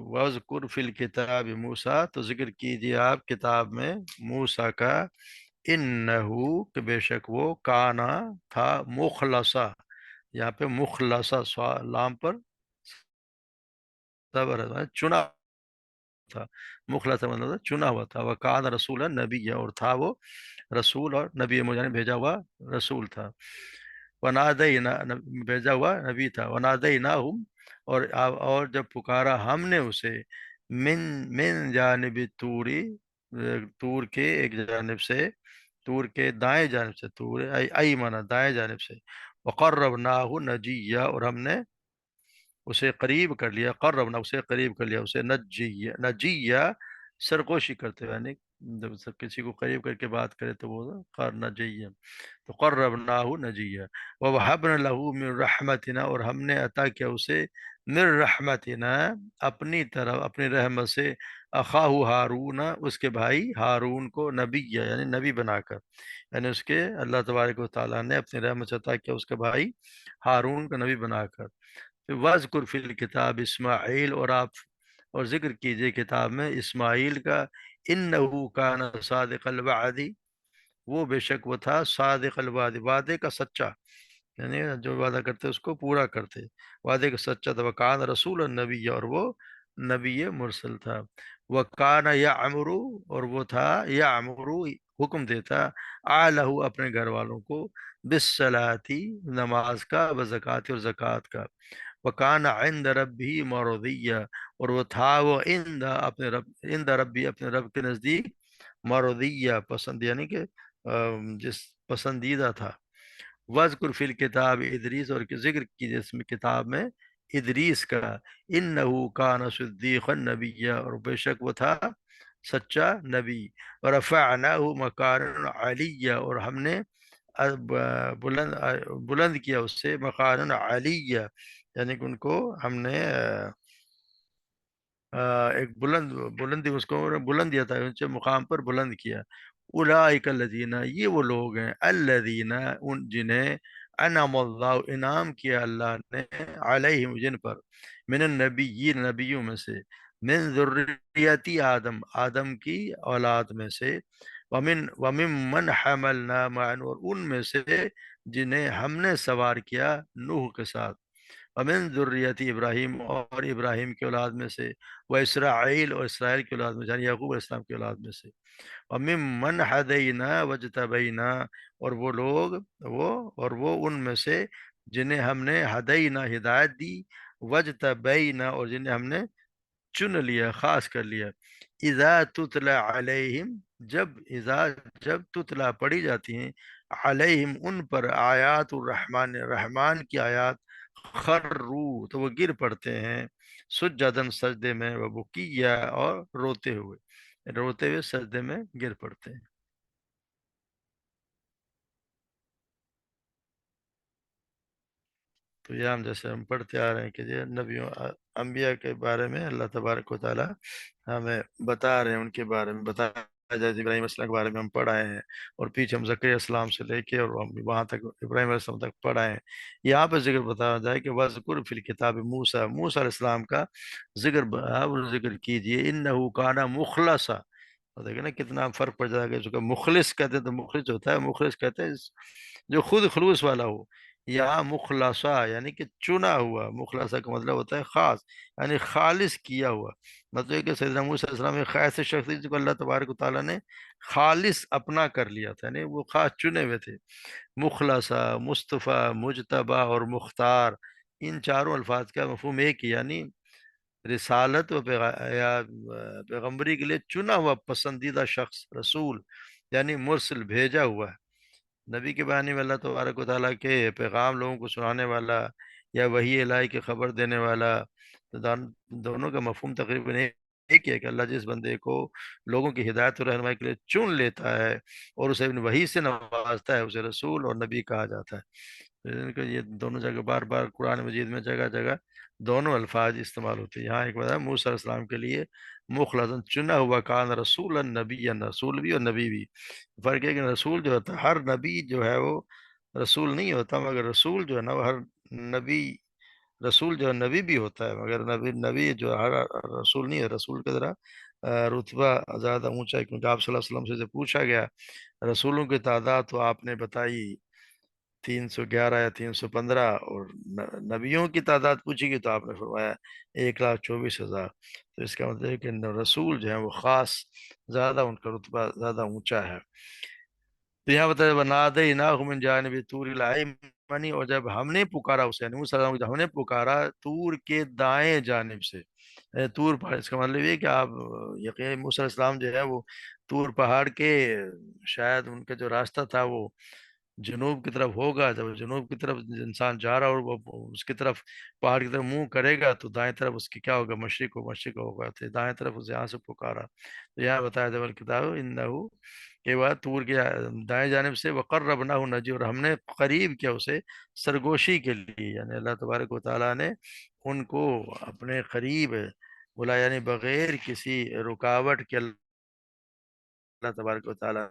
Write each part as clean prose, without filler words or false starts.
وَاذْكُرْ فِي الْكِتَابِ موسیٰ، تو ذکر کیجیے آپ کتاب میں موسیٰ کا، انہو کہ بے شک وہ کانا تھا، مخلصا، یہاں پہ مخلصا لام پر صبر ہے، چنا تھا، مخلص مطلب تھا چنا ہوا تھا، وکان رسول نبی، اور تھا وہ رسول اور نبی مجھے نے بھیجا ہوا رسول تھا، ونادینا بھیجا ہوا نبی تھا، ونادیناہم، اور جب پکارا ہم نے اسے، من من جانب توری، تور کے ایک جانب سے، تور کے دائیں جانب سے، تور ایمن دائیں جانب سے، وقربناہ نجیہ، اور ہم نے اسے قریب کر لیا، قربنا اسے قریب کر لیا، اسے نجیہ، نجیہ سرگوشی کرتے ہوئے، یعنی جب کسی کو قریب کر کے بات کرے تو وہ قر نجیہ، تو قربناہ نجیہ، ووہبنا لہ من رحمتنا، اور ہم نے عطا کیا اسے من رحمتنا اپنی طرف، اپنی رحمت سے، اخاہ ہارون، اس کے بھائی ہارون کو، نبی یعنی نبی بنا کر، یعنی اس کے اللہ تبارک و تعالیٰ نے اپنی رحمت سے عطا کیا اس کے بھائی ہارون کو نبی بنا کر، وَاذْكُرْ فِي الْكِتَابِ اسماعیل، اور آپ اور ذکر کیجئے کتاب میں اسماعیل کا، انہو کان صادق الوعد، وہ بے شک وہ تھا صادق الوعد، وعدے کا سچا، یعنی جو وعدہ کرتے اس کو پورا کرتے، وعدے کا سچا تھا، وکان رسول النبی، اور وہ نبی مرسل تھا، وکان یعمر، اور وہ تھا یعمر حکم دیتا، آلہ اپنے گھر والوں کو، بالصلاۃ نماز کا، وزکوٰۃ اور زکوٰۃ کا، وکان عند ربہ مرضیہ، اور وہ تھا وہ عند اپنے رب، عند ربی اپنے رب کے نزدیک، مرضیہ پسند، یعنی کہ جس پسندیدہ تھا، وَاذْكُرْ فِي الْكِتَابِ ادریس، اور ذکر کیجیے اس میں کتاب میں ادریس کا، انہو کان صدیقا نبیہ، اور بے شک وہ تھا سچا نبی، ورفعناہ مکان علیہ، اور ہم نے بلند بلند کیا اس سے مکان علیہ، یعنی کہ ان کو ہم نے ایک بلندی اس کو بلند دیا تھا، اونچے مقام پر بلند کیا، اولئک الذین، یہ وہ لوگ ہیں، الذین ان جنہیں انعم اللہ انعام کیا اللہ نے، علیہم جن پر، من النبیین نبیوں میں سے، من ذریتی آدم آدم کی اولاد میں سے، ومن حملنا معا، اور ان میں سے جنہیں ہم نے سوار کیا نوح کے ساتھ، ومن ذریت ابراہیم، اور ابراہیم کی اولاد میں سے، وہ اسرائیل، اور اسرائیل کی اولاد میں سے، یعنی یعقوب علیہ السلام کی اولاد میں سے، وممن ہدینا وجتبینا، اور وہ لوگ، وہ ان میں سے جنہیں ہم نے ہدینا ہدایت دی، وجتبینا، اور جنہیں ہم نے چن لیا، خاص کر لیا، اذا تتلا علیہم، جب تتلا پڑھی جاتی ہیں، علیہم ان پر، آیات الرحمن رحمان کی آیات، خرو تو وہ گر پڑتے ہیں، سجدن سجدے میں، وہ بکیہ اور روتے ہوئے سجدے میں گر پڑتے ہیں۔ تو یہ ہم جیسے ہم پڑھتے آ رہے ہیں کہ یہ نبیوں انبیاء کے بارے میں اللہ تبارک و تعالیٰ ہمیں بتا رہے ہیں، ان کے بارے میں بتایا جائے، ابراہیم علیہ السلام کے بارے میں ہم پڑھائے ہیں، اور پیچھے ہم زکریا علیہ السلام سے لے کے اور ہم وہاں تک ابراہیم علیہ السلام تک پڑھائے ہیں۔ یہاں پہ ذکر بتایا جائے کہ وَاذْكُرْ فِي الْكِتَابِ موسیٰ، موسیٰ علیہ السلام کا ذکر کیجئے، انہو کان مخلصا، اور دیکھیں نا کتنا فرق پڑ جائے گا، جو کہ مخلص کہتے ہیں تو مخلص ہوتا ہے، مخلص کہتے ہیں جو خود خلوص والا ہو، یہاں مخلصہ یعنی کہ چنا ہوا، مخلصہ کا مطلب ہوتا ہے خاص، یعنی خالص کیا ہوا، مطلب ہے کہ سیدنا موسیٰ علیہ السلام ایک ایسے شخص تھے جس کو اللہ تبارک و تعالیٰ نے خالص اپنا کر لیا تھا، یعنی وہ خاص چنے ہوئے تھے، مخلصہ، مصطفیٰ، مجتبیٰ اور مختار، ان چاروں الفاظ کا مفہوم ایک ہی، یعنی رسالت و یا پیغمبری کے لیے چنا ہوا پسندیدہ شخص، رسول یعنی مرسل، بھیجا ہوا ہے، نبی کے بانی میں اللہ تبارک و تعالیٰ کے پیغام لوگوں کو سنانے والا، یا وحی الہی کی خبر دینے والا، تو دونوں کا مفہوم تقریباً ایک ہی ہے کہ اللہ جس بندے کو لوگوں کی ہدایت و رہنمائی کے لیے چن لیتا ہے اور اسے اپنی وحی سے نوازتا ہے، اسے رسول اور نبی کہا جاتا ہے۔ ان کا یہ دونوں جگہ بار بار قرآن مجید میں جگہ جگہ دونوں الفاظ استعمال ہوتے ہیں۔ یہاں ایک بات ہے موسیٰ علیہ السلام کے لیے مخلصاً چنا ہوا، کان رسول نبی، رسول بھی اور نبی بھی، فرق ہے کہ رسول جو ہوتا ہے، ہر نبی جو ہے وہ رسول نہیں ہوتا، مگر رسول جو ہے نا وہ ہر نبی رسول جو ہے نبی بھی ہوتا ہے، مگر نبی نبی جو ہر رسول نہیں ہے، رسول کا ذرا رتبہ زیادہ اونچا ہے، کیونکہ آپ صلی اللہ علیہ وسلم سے جب پوچھا گیا رسولوں کی تعداد تو آپ نے بتائی 311 یا 315، اور نبیوں کی تعداد پوچھی گئی تو آپ نے فرمایا 1,24,000۔ تو اس کا مطلب ہے کہ رسول جو ہے وہ خاص، زیادہ ان کا رتبہ زیادہ اونچا ہے۔ تو یہاں بتایا وَنَادَيْنَاهُ مِنْ جَانِبِ الطُّورِ الْأَيْمَنِ، اور جب ہم نے پکارا اسے، یعنی موسیٰ علیہ السلام کو جب ہم نے پکارا طور کے دائیں جانب سے، طور پہاڑ، اس کا مطلب یہ ہے کہ آپ یقین موسیٰ علیہ السلام جو ہے وہ طور پہاڑ کے، شاید ان کا جو راستہ تھا وہ جنوب کی طرف ہوگا، جب جنوب کی طرف انسان جا رہا اور وہ اس کی طرف پہاڑ کی طرف منہ کرے گا تو دائیں طرف اس کی کیا ہوگا، مشرق ہوگا، تو دائیں طرف اسے یہاں سے پکارا۔ تو یہاں بتایا جب الکتاب انہو کے بعد طور کے دائیں جانب سے وقربناہ نجی، اور ہم نے قریب کیا اسے سرگوشی کے لیے، یعنی اللہ تبارک و تعالیٰ نے ان کو اپنے قریب بلا، یعنی بغیر کسی رکاوٹ کے اللہ تبارک و تعالیٰ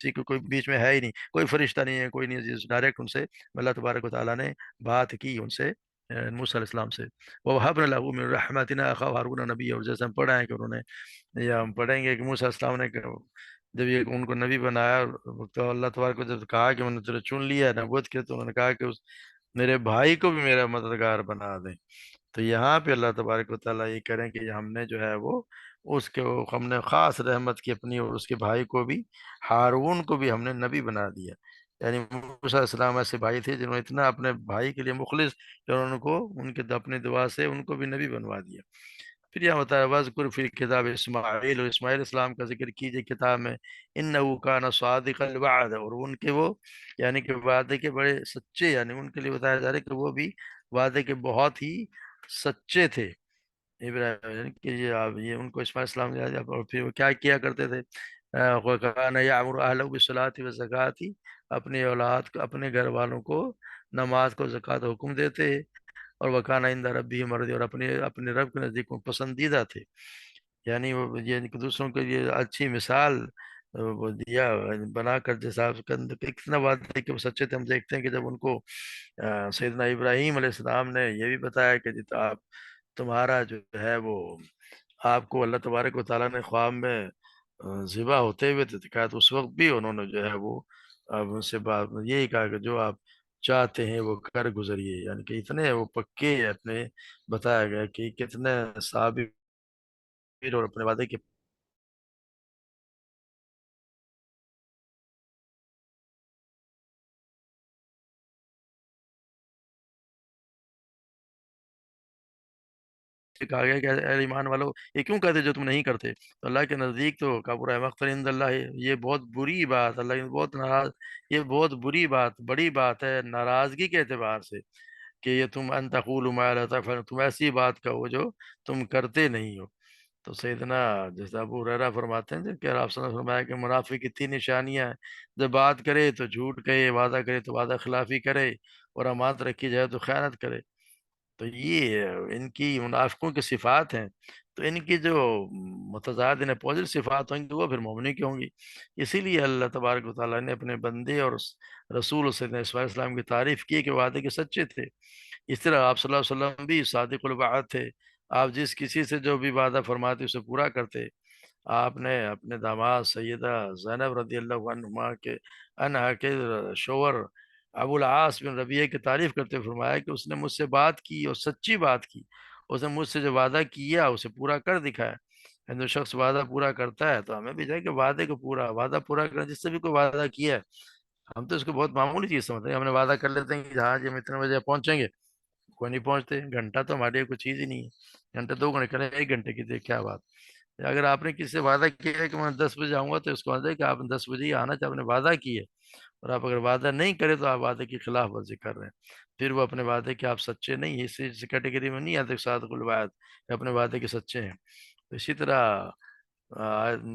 کسی کو، کوئی بیچ میں ہے ہی نہیں، کوئی فرشتہ نہیں ہے، کوئی نہیں، ڈائریکٹ ان سے اللہ تبارک و تعالیٰ نے بات کی ان سے، موسیٰ علیہ السلام سے۔ وَوَهَبْنَا لَهُ مِن رَحْمَتِنَا أَخَاهُ هَارُونَ نَبِيًّا، اور جیسے ہم پڑھا ہے کہ انہوں نے، یا ہم پڑھیں گے کہ موسیٰ علیہ السلام نے جب یہ ان کو نبی بنایا تو اللہ تبارک کو جب کہا کہ میں نے تجھے چن لیا ہے نبوت کے، تو انہوں نے کہا کہ میرے بھائی کو بھی میرا مددگار بنا دیں۔ تو یہاں پہ اللہ تبارک و تعالیٰ یہ کریں کہ ہم نے جو ہے وہ اس کے، ہم نے خاص رحمت کی اپنی، اور اس کے بھائی کو بھی، ہارون کو بھی ہم نے نبی بنا دیا۔ یعنی موسیٰ علیہ السلام ایسے بھائی تھے جنہوں نے اتنا اپنے بھائی کے لیے مخلص، کہ انہوں کو ان کے اپنی دعا سے ان کو بھی نبی بنوا دیا۔ پھر یہاں بتایا وَذْكُرْ فِي الْكِتَابِ اسماعیل، اور اسماعیل اسلام کا ذکر کیجئے کتاب میں، إِنَّهُ كَانَ صَادِقَ الْوَعْدِ، اور ان کے وہ، یعنی کہ وعدے کے بڑے سچے، یعنی ان کے لیے بتایا جا رہا ہے کہ وہ بھی وعدے کے بہت ہی سچے تھے ابراہیم، یعنی کہ یہ ان کو اسماعیل السلام یاد ہے، اور پھر وہ کیا کیا کرتے تھے، وَكَانَ يَأْمُرُ أَهْلَهُ بِالصَّلَاةِ وَالزَّكَاةِ، اپنے اولاد کو، اپنے گھر والوں کو نماز کو، زکوٰۃ حکم دیتے، اور وکانہ عند ربہ مرضی، اور اپنے رب کے نزدیک وہ پسندیدہ تھے۔ یعنی وہ یہ دوسروں کے لیے اچھی مثال وہ دیا بنا کر، جیسا آپ کے اندر اتنا بات ہے کہ وہ سچے تھے۔ ہم دیکھتے ہیں کہ جب ان کو سیدنا ابراہیم علیہ السلام نے یہ بھی بتایا کہ جی آپ، تمہارا جو ہے وہ، آپ کو اللہ تبارک و تعالیٰ نے خواب میں ذبح ہوتے ہوئے تو دکھایا، تو اس وقت بھی انہوں نے جو ہے وہ اب ان سے بات یہی کہا کہ جو آپ چاہتے ہیں وہ کر گزریے، یعنی کہ اتنے وہ پکے اپنے، بتایا گیا کہ کتنے صابر اور اپنے وعدے کے کہا گیا کہ اے ایمان والو یہ کیوں کہتے جو تم نہیں کرتے، تو اللہ کے نزدیک تو کبر مقتا عند اللہ، یہ بہت بری بات، اللہ کی بہت ناراض، یہ بہت بری بات، بڑی بات ہے ناراضگی کے اعتبار سے، کہ یہ تم ان تقولوا ما لا تفعلون، تم ایسی بات کہو جو تم کرتے نہیں ہو۔ تو سیدنا جیسے ابو ہریرہ فرماتے ہیں کہ آپ صلی اللہ علیہ وسلم نے فرمایا کہ منافق کی تین نشانیاں ہیں، جب بات کرے تو جھوٹ کہے، وعدہ کرے تو وعدہ خلافی کرے، اور امانت رکھی جائے تو خیانت کرے۔ تو یہ ان کی منافقوں کی صفات ہیں، تو ان کی جو متضاد ان اپوزٹ صفات ہوں گی وہ پھر مومنی کی ہوں گی۔ اسی لیے اللہ تبارک و تعالیٰ نے اپنے بندے اور رسول سیدنا عیسیٰ علیہ السلام کی تعریف کی کہ وعدے کے سچے تھے۔ اس طرح آپ صلی اللہ علیہ وسلم بھی صادق الوعد تھے، آپ جس کسی سے جو بھی وعدہ فرماتے اسے پورا کرتے۔ آپ نے اپنے داماد سیدہ زینب رضی اللہ عنہا کے شوہر ابو العاص بن ربیعہ کی تعریف کرتے فرمایا کہ اس نے مجھ سے بات کی اور سچی بات کی، اس نے مجھ سے جو وعدہ کیا اسے پورا کر دکھایا۔ جو شخص وعدہ پورا کرتا ہے تو ہمیں بھی چاہیے کہ وعدے کو وعدہ پورا کریں، جس سے بھی کوئی وعدہ کیا ہے ہم تو اس کو بہت معمولی چیز سمجھتے ہیں، ہم نے وعدہ کر لیتے ہیں کہ ہاں جی ہم اتنے بجے پہنچیں گے، کوئی نہیں پہنچتے، گھنٹہ تو ہمارے لیے کوئی چیز ہی نہیں ہے، گھنٹہ 2 گھنٹے کریں، 1 گھنٹے کی دیکھ کیا بات۔ اگر آپ نے کسی سے وعدہ کیا ہے کہ میں 10 بجے آؤں گا تو اس کو وعدہ ہے کہ آپ 10 بجے ہی آنا چاہے، آپ نے وعدہ کی ہے، اور آپ اگر وعدہ نہیں کرے تو آپ وعدے کی خلاف ورزی کر رہے ہیں، پھر وہ اپنے وعدے کے آپ سچے نہیں ہیں، اس کیٹیگری میں نہیں آتے صادق الوعد کہ اپنے وعدے کے سچے ہیں۔ تو اسی طرح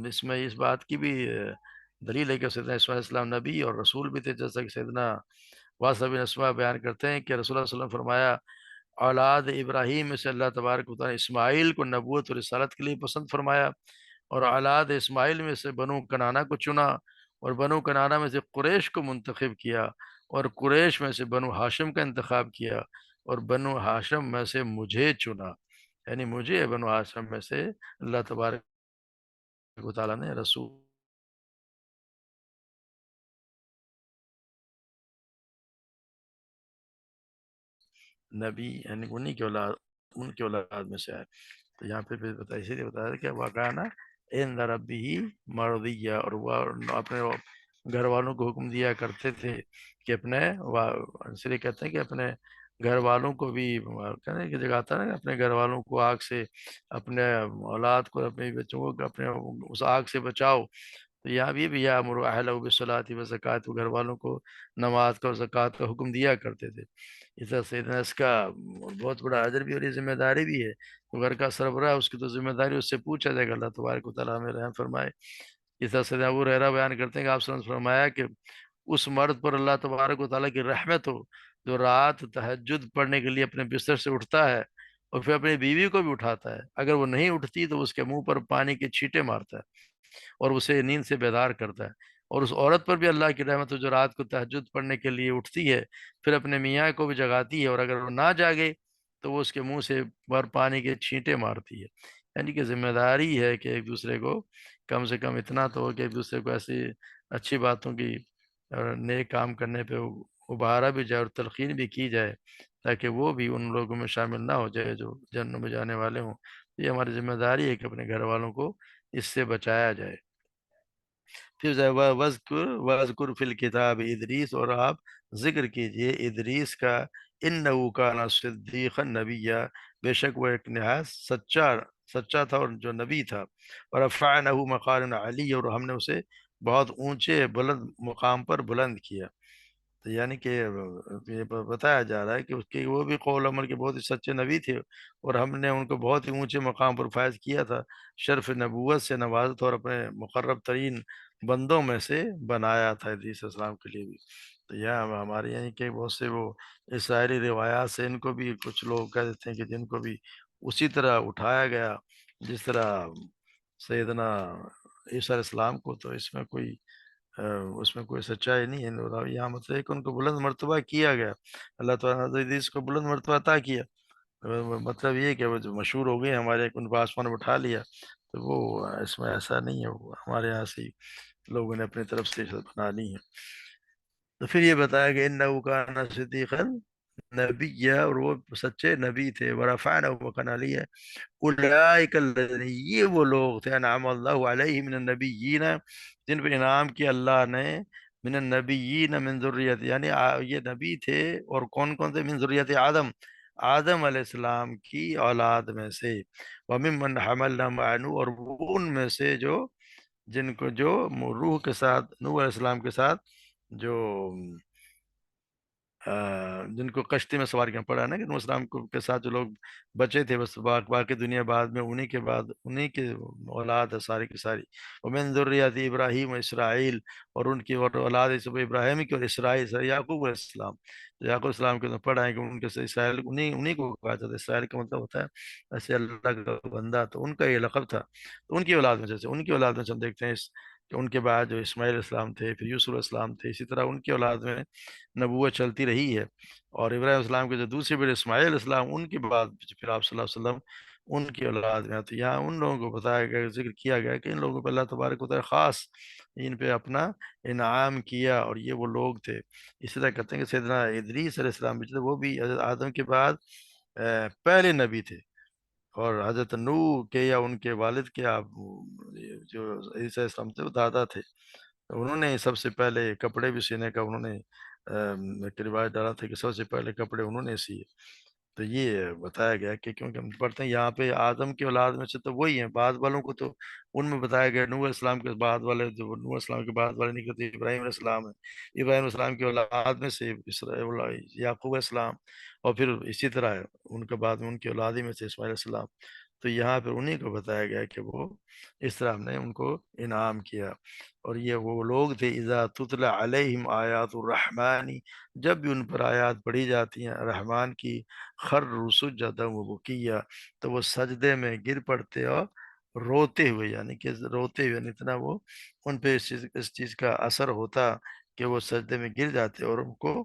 اس میں اس بات کی بھی دلیل ہے کہ سیدنا عیسیٰ علیہ السلام نبی اور رسول بھی تھے، جیسا کہ سیدنا واصف بن اسما بیان کرتے ہیں کہ رسول اللہ صلی اللہ علیہ وسلم فرمایا اولاد ابراہیم میں سے اللہ تبارک و تعالیٰ نے اسماعیل کو نبوت اور رسالت کے لیے پسند فرمایا، اور اولاد اسماعیل میں سے بنو کنانا کو چنا، اور بنو کنانا میں سے قریش کو منتخب کیا، اور قریش میں سے بنو ہاشم کا انتخاب کیا، اور بنو ہاشم میں سے مجھے چنا، یعنی مجھے بنو ہاشم میں سے اللہ تبارک و تعالیٰ نے رسول نبی، یعنی انہی کی اولاد، ان کی اولاد میں سے ہے۔ تو یہاں پہ بتایا، اسی لیے بتایا کہ وکانا عند ربہ مرضیہ، اور وہ اپنے گھر والوں کو حکم دیا کرتے تھے کہ اپنے اس لیے کہتے ہیں کہ اپنے گھر والوں کو بھی، کہنے کی جگہ آتا ہے نا، کہ اپنے گھر والوں کو آگ سے، اپنے اولاد کو، اپنے بچوں کو اپنے اس آگ سے بچاؤ۔ تو یہاں بھی یامر اہلہ بالصلاۃ والزکوٰۃ، گھر والوں کو نماز کا اور زکوٰۃ کا حکم دیا کرتے تھے۔ اس طرح سیدنا اس کا بہت بڑا اجر بھی اور یہ ذمہ داری بھی ہے، تو گھر کا سربراہ اس کی تو ذمہ داری اس سے پوچھا جائے گا، اللہ تبارک و تعالیٰ ہمیں رحم فرمائے۔ اس طرح سیدنا ابو ہریرہ بیان کرتے ہیں کہ آپ صلی اللہ علیہ وسلم نے فرمایا کہ اس مرد پر اللہ تبارک و تعالیٰ کی رحمت ہو جو رات تہجد پڑھنے کے لیے اپنے بستر سے اٹھتا ہے اور پھر اپنی بیوی کو بھی اٹھاتا ہے، اگر وہ نہیں اٹھتی تو اس کے منہ پر پانی کے چھینٹے مارتا ہے اور اسے نیند سے بیدار کرتا ہے۔ اور اس عورت پر بھی اللہ کی رحمت ہو جو رات کو تہجد پڑھنے کے لیے اٹھتی ہے، پھر اپنے میاں کو بھی جگاتی ہے، اور اگر وہ نہ جاگے تو وہ اس کے منہ سے بر پانی کے چھینٹے مارتی ہے۔ یعنی کہ ذمہ داری ہے کہ ایک دوسرے کو کم سے کم اتنا تو ہو کہ ایک دوسرے کو ایسی اچھی باتوں کی اور نیک کام کرنے پہ ابھارا بھی جائے اور تلقین بھی کی جائے، تاکہ وہ بھی ان لوگوں میں شامل نہ ہو جائے جو جنت میں جانے والے ہوں۔ یہ ہماری ذمہ داری ہے کہ اپنے گھر والوں کو اس سے بچایا جائے۔ پھر وَذْكُرْ فِي الْكِتَابِ ادریس، اور آپ ذکر کیجئے ادریس کا، اِنَّهُ كَانَ صِدِّيقًا نَبِيًّا، بے شک وہ ایک نہایت سچا تھا اور جو نبی تھا۔ وَرَفَعْنَهُ مَقَامًا عَلِيًّا، اور ہم نے اسے بہت اونچے بلند مقام پر بلند کیا۔ تو یعنی کہ یہ بتایا جا رہا ہے کہ اس کے وہ بھی قول عمل کے بہت ہی سچے نبی تھے، اور ہم نے ان کو بہت ہی اونچے مقام پر فائز کیا تھا، شرف نبوت سے نوازا تھا، اور اپنے مقرب ترین بندوں میں سے بنایا تھا ادریس علیہ السلام کے لیے بھی۔ تو یہ ہمارے یعنی کہ بہت سے وہ اسرائیلی روایات سے ان کو بھی کچھ لوگ کہہ دیتے ہیں کہ جن کو بھی اسی طرح اٹھایا گیا جس طرح سیدنا عیسیٰ علیہ السلام کو، تو اس میں کوئی سچائی نہیں ہے، اور یہاں مطلب ہے کہ ان کو بلند مرتبہ کیا گیا، اللہ تعالیٰ نے حضرت ادریس کو بلند مرتبہ عطا کیا۔ مطلب یہ کہ وہ جو مشہور ہو گئے ہمارے، ان کو آسمان میں اٹھا لیا، تو وہ اس میں ایسا نہیں ہے، وہ ہمارے یہاں سے ہی لوگوں نے اپنی طرف سے بنا لی ہے۔ تو پھر یہ بتایا کہ انہ کان صدیقا نبیّا، اور وہ سچے نبی تھے، ورفعنہ مکان علی ہے، اولئک الذین، یہ وہ لوگ تھے، انعم اللہ علیہ من النبیین، جن پہ انعام کیا اللہ نے، من النبیین من ذریت، یعنی یہ نبی تھے، اور کون کون تھے؟ من ذریت آدم، آدم علیہ السلام کی اولاد میں سے، وممن حملنا مع نوح، اور وہ ان میں سے جو جن کو جو روح کے ساتھ، نوح علیہ السلام کے ساتھ جو جن کو کشتی میں سوار کرنا پڑا نا، کہ نوح السلام کے ساتھ جو لوگ بچے تھے، بس باقی دنیا بعد میں انہی کے بعد انہی کے اولاد ہے ساری کی ساری۔ ومن ذریت ابراہیم و اسرائیل، اور ان کی اولاد سب ابراہیم کی اور اسرائیل سے یعقوب علیہ السلام، تو یعقوب علیہ السلام کے تو پڑھا ہے کہ ان کے سے اسرائیل انہی کو کہا جاتا ہے، اسرائیل کا مطلب ہوتا ہے ایسے اللہ کا بندہ، تو ان کا یہ لقب تھا۔ تو ان کی اولاد میں سے، ان کی اولاد میں سے ہم دیکھتے ہیں کہ ان کے بعد جو اسماعیل علیہ السلام تھے، پھر یوسف علیہ السلام تھے، اسی طرح ان کی اولاد میں نبوت چلتی رہی ہے۔ اور ابراہیم علیہ السلام کے جو دوسرے بیٹے اسماعیل علیہ السلام، ان کے بعد پھر آپ صلی اللہ علیہ وسلم ان کی اولاد میں، تو یہاں ان لوگوں کو بتایا گیا، ذکر کیا گیا کہ ان لوگوں پہ اللہ تبارک و تعالیٰ خاص ان پہ اپنا انعام کیا، اور یہ وہ لوگ تھے۔ اسی طرح کہتے ہیں کہ سیدنا ادریس علیہ السلام بھی تھے، وہ بھی حضرت آدم کے بعد پہلے نبی تھے، اور حضرت نوح کے یا ان کے والد کے آپ جو عیسیٰ علیہ السلام تھے وہ دادا تھے، انہوں نے سب سے پہلے کپڑے بھی سینے کا انہوں نے ایک روایت ڈالا تھا کہ سب سے پہلے کپڑے انہوں نے سیے۔ تو یہ بتایا گیا کہ کیونکہ ہم پڑھتے ہیں یہاں پہ آدم کی اولاد میں سے تو وہی ہیں، بعد والوں کو تو ان میں بتایا گیا نوح علیہ السلام کے بعد والے، جو نوح علیہ السلام کے بعد والے نکلتے ابراہیم علیہ السلام ہے، ابراہیم علیہ السلام کی اولاد میں سے یعقوب علیہ السلام، اور پھر اسی طرح ہے ان کے بعد میں ان کی اولادی میں سے اسماعیل علیہ السلام۔ تو یہاں پہ انہیں کو بتایا گیا کہ وہ اس طرح ہم نے ان کو انعام کیا۔ اور یہ وہ لوگ تھے اذا تتلی علیہم آیات الرحمن، جب بھی ان پر آیات پڑھی جاتی ہیں رحمان کی، خروا سجدا و بکیا، تو وہ سجدے میں گر پڑتے اور روتے ہوئے، یعنی کہ روتے ہوئے، یعنی اتنا وہ ان پہ اس چیز کا اثر ہوتا کہ وہ سجدے میں گر جاتے اور ان کو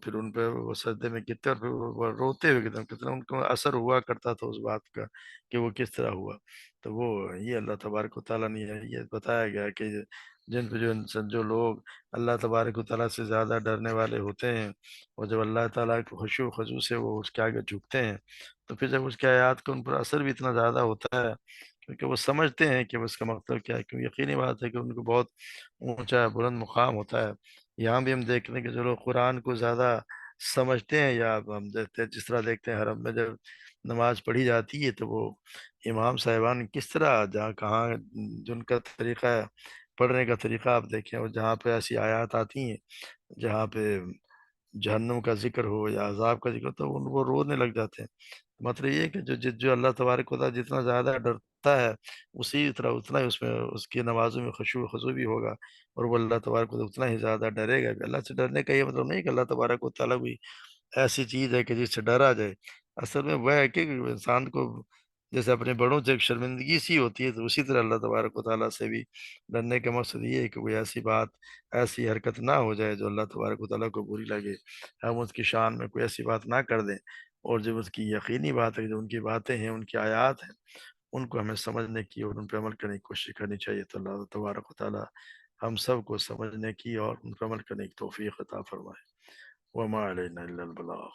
پھر ان پہ وہ سجدے میں گرتے اور پھر وہ روتے ہوئے کتنا کتنا ان کو اثر ہوا کرتا تھا اس بات کا کہ وہ کس طرح ہوا. تو وہ یہ اللہ تبارک و تعالیٰ نے یہ بتایا گیا کہ جن پہ جو انسان جو لوگ اللہ تبارک و تعالیٰ سے زیادہ ڈرنے والے ہوتے ہیں، اور جب اللہ تعالیٰ کے خشوع و خضوع سے وہ اس کے آگے جھکتے ہیں، تو پھر جب اس کی آیات کا ان پر اثر بھی اتنا زیادہ ہوتا ہے، کیونکہ وہ سمجھتے ہیں کہ اس کا مطلب کیا ہے. کیوں یقینی بات ہے کہ ان کو بہت اونچا بلند مقام ہوتا ہے. یہاں بھی ہم دیکھتے ہیں کہ جو لوگ قرآن کو زیادہ سمجھتے ہیں، یا ہم دیکھتے ہیں جس طرح دیکھتے ہیں حرم میں جب نماز پڑھی جاتی ہے تو وہ امام صاحبان کس طرح جہاں کہاں جن کا طریقہ ہے پڑھنے کا طریقہ آپ دیکھیں، اور جہاں پہ ایسی آیات آتی ہیں جہاں پہ جہنم کا ذکر ہو یا عذاب کا ذکر ہو تو وہ رونے لگ جاتے ہیں. مطلب یہ ہے کہ جو اللہ تبارک و تعالیٰ جتنا زیادہ ڈرتا ہے، اسی طرح اتنا ہی اس میں اس کی نمازوں میں خشوع و خضوع بھی ہوگا، اور وہ اللہ تبارک و تعالیٰ اتنا ہی زیادہ ڈرے گا بھی. اللہ سے ڈرنے کا یہ مطلب نہیں کہ اللہ تبارک و تعالیٰ بھی ایسی چیز ہے کہ جس سے ڈرا جائے. اصل میں وہ ہے کہ انسان کو جیسے اپنے بڑوں سے ایک شرمندگی سی ہوتی ہے، تو اسی طرح اللہ تبارک و تعالیٰ سے بھی ڈرنے کا مقصد یہ ہے کہ کوئی ایسی بات، ایسی حرکت نہ ہو جائے جو اللہ تبارک و تعالیٰ کو بری لگے. ہم اس کی شان میں کوئی ایسی بات نہ کر دیں، اور جو اس کی یقینی بات ہے کہ جو ان کی باتیں ہیں، ان کی آیات ہیں، ان کو ہمیں سمجھنے کی اور ان پہ عمل کرنے کی کوشش کرنی چاہیے. تو اللہ تبارک و تعالیٰ ہم سب کو سمجھنے کی اور ان پہ عمل کرنے کی توفیق عطا فرمائے. وما علینا الا البلاغ.